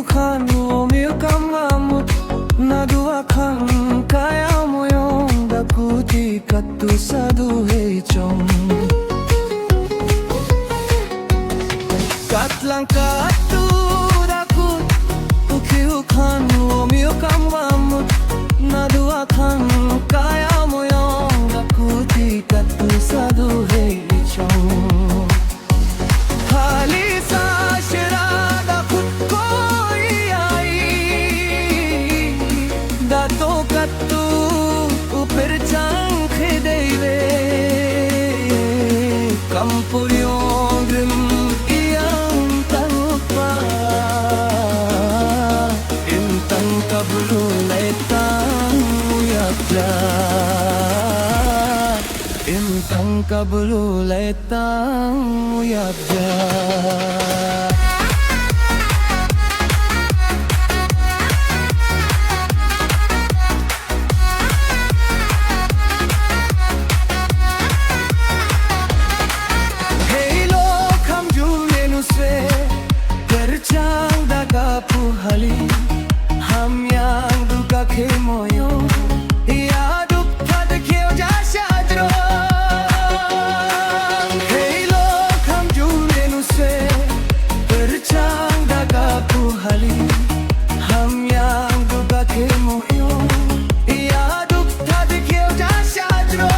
ukiukan umiukam ngamut naduakan kaya moyong dakuti katu sadu hechong katlang katu dakut ukiukan umiukam ngamut naduakan kaya moyong dakuti katu sadu hechong Kampuriong iyang tanpa intang kabululay tanguyapla intang kabululay tanguyapla puhali ham yang duga ke moyo ya dukkha dekhiyo jasha dro hey lok ham jule nu se perchang daga puhali ham yang duga ke moyo ya dukkha dekhiyo jasha dro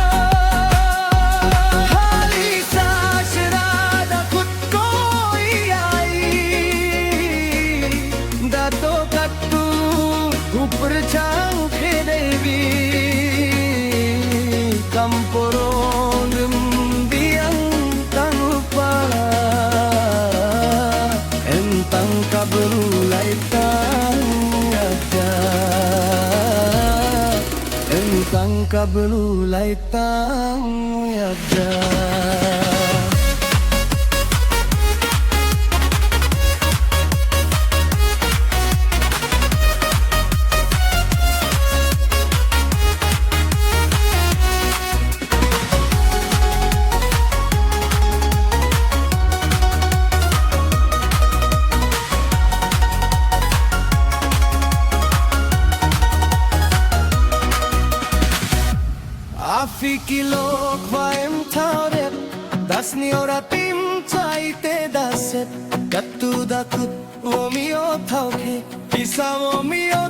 Percangke dewi kampurong biang tanpa entang kabululay tangada entang kabululay tangada Fikilo kwaem tauret das ni ora tim chaite daset gatu dakut omio thauke isa omio